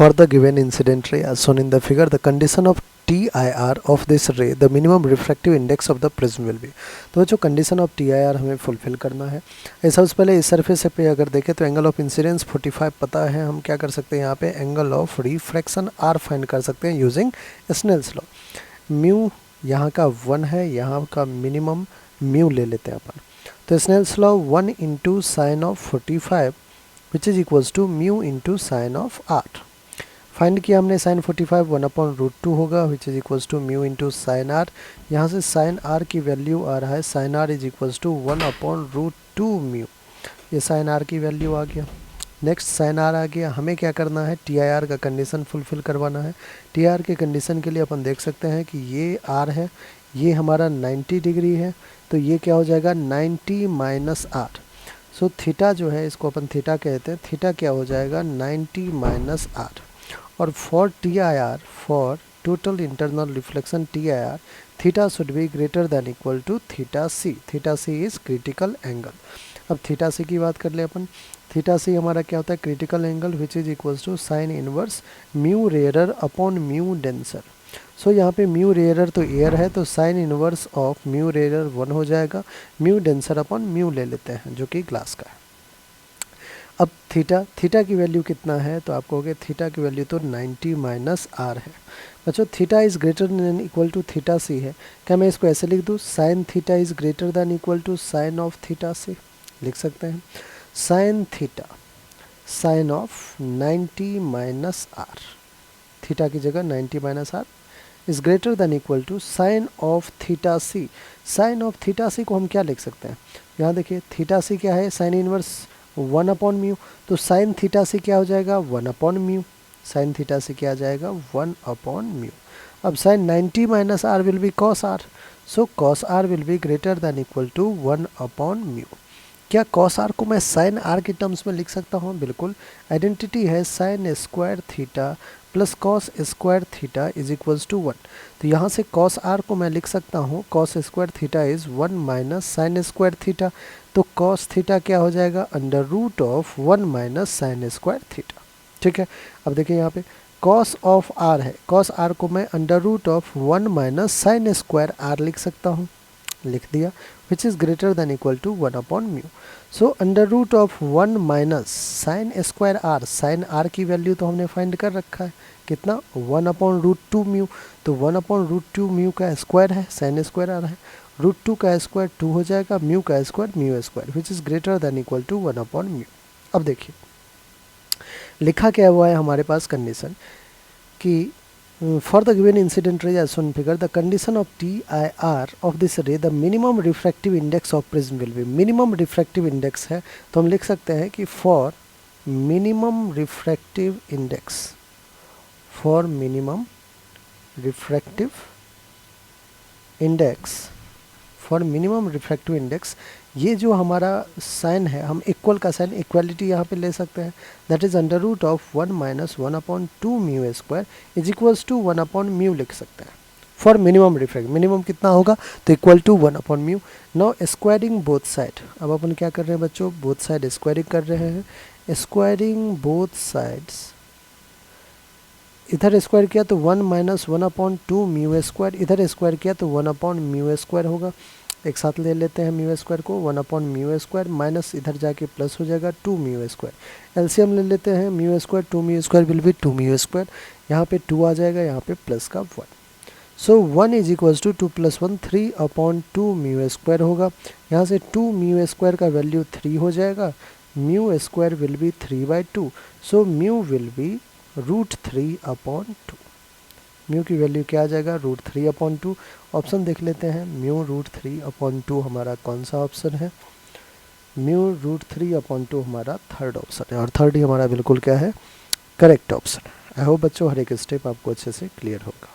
For the given incident ray as shown in the figure, the condition of TIR of this ray, the minimum refractive index of the prism will be. तो जो condition of TIR हमें fulfil करना है, सबसे पहले इस surface पे अगर देखें तो एंगल ऑफ इंसिडेंस 45 पता है, हम क्या कर सकते हैं यहाँ पे angle of refraction R find कर सकते हैं यूजिंग स्नेल्स लॉ. म्यू यहाँ का 1 है, यहाँ का मिनिमम म्यू ले लेते हैं अपन. तो Snell's law 1 into sine of 45 which is equals to mu into sine of R. Find किया हमने साइन 45 1/√2 होगा which is equals to mu into sine R. यहाँ से साइन आर की वैल्यू आ रहा है sine R is equals to 1/√2 mu. ये साइन आर की वैल्यू आ गया. नेक्स्ट साइन आर आ गया. हमें क्या करना है, टी आई आर का कंडीशन फुलफिल करवाना है. टी आई आर के कंडीशन के लिए अपन देख सकते हैं कि ये आर है, ये हमारा 90 डिग्री है, तो ये क्या हो जाएगा 90 माइनस आर. सो थीटा जो है इसको अपन थीटा कहते हैं, थीटा क्या हो जाएगा 90 माइनस आर. और for T I R, for total internal reflection T I R, theta should be greater than equal to theta C. Theta C is critical angle. अब थीटा सी की बात कर ले अपन. थीटा सी हमारा क्या होता है critical angle which is equals to sine inverse mu rarer upon mu denser. So यहाँ पे म्यू रेयरर तो एयर है, तो sine inverse of mu rarer 1 हो जाएगा. म्यू डेंसर अपॉन म्यू ले लेते हैं जो कि ग्लास का है. अब थीटा की वैल्यू कितना है, तो आप कहोगे थीटा की वैल्यू तो 90 माइनस आर है. बच्चों theta is greater than equal to theta C है. क्या मैं इसको ऐसे लिख दूँ, sine theta is greater than equal to sine of theta C. लिख सकते हैं sine theta sine of 90 minus R, theta की जगह 90 minus R is greater than equal to sine of theta C. Sine of theta C को हम क्या लिख सकते हैं, यहाँ देखिए थीटा सी क्या है साइन इनवर्स 1 म्यू, तो साइन थीटा सी क्या हो जाएगा 1 म्यू. साइन थीटा सी क्या आ जाएगा 1 म्यू. अब sine 90 minus R will be cos R, so cos R will be greater than equal to 1 mu. क्या कॉस आर को मैं साइन आर के टर्म्स में लिख सकता हूँ, बिल्कुल. आइडेंटिटी है sine square theta plus cos square theta is equals to 1. तो यहाँ से कॉस आर को मैं लिख सकता हूँ cos square theta is 1 minus sine square theta. तो कॉस थीटा क्या हो जाएगा under root of 1 minus sine square theta. ठीक है. अब देखिए यहाँ पे कॉस ऑफ आर है, कॉस आर को मैं under root of 1 minus sine square R लिख सकता हूँ. लिख दिया which is greater than equal to 1 mu. So under root of 1 minus sine square are, sign R की वैल्यू तो हमने फाइंड कर रखा है कितना 1/√2 म्यू. तो 1/√2 म्यू का स्क्वायर है, साइन स्क्वायर आ रहा है, √2 का स्क्वायर 2 हो जाएगा, म्यू का square mu square which is greater than equal to 1/म्यू. अब देखिए लिखा क्या हुआ है हमारे पास कंडीशन कि for the given incident ray as shown in figure, the condition of TIR of this ray, the minimum refractive index of prism will be. minimum refractive index है तो हम लिख सकते हैं कि for minimum refractive index, for minimum refractive index, for minimum refractive index, ये जो हमारा साइन है हम इक्वल का साइन इक्वालिटी यहाँ पे ले सकते हैं. That is under root of 1 minus 1/2 mu square is equals to 1/म्यू लिख सकते हैं फॉर मिनिमम रिफ्रैक्ट. मिनिमम कितना होगा तो इक्वल टू 1/म्यू. Now squaring both side. अब अपन क्या कर रहे हैं बच्चों, बोथ साइड स्क्वायरिंग कर रहे हैं. स्क्वायरिंग बोथ साइड्स, इधर स्क्वायर किया तो 1 माइनस 1/2 म्यू स्क्वायर, इधर स्क्वायर किया तो 1/म्यू स्क्वायर होगा. एक साथ ले लेते हैं म्यू स्क्वायर को, 1/म्यू स्क्वायर माइनस इधर जाके प्लस हो जाएगा 2 म्यू स्क्वायर. एलसीएम ले लेते हैं mu square 2 mu square will be 2 mu square. यहाँ पे 2 आ जाएगा, यहाँ पे प्लस का 1. So 1 is equals to 2 plus 1 3/2 mu square होगा. यहाँ से 2 म्यू स्क्वायर का वैल्यू 3 हो जाएगा, mu square will be 3/2. So mu will be √3/2. Mu की वैल्यू क्या आ जाएगा √3/2. ऑप्शन देख लेते हैं, म्यू √3/2 हमारा कौन सा ऑप्शन है, म्यू √3/2 हमारा थर्ड ऑप्शन है, और थर्ड ही हमारा बिल्कुल क्या है करेक्ट ऑप्शन है. आई होप बच्चों हर एक स्टेप आपको अच्छे से क्लियर होगा.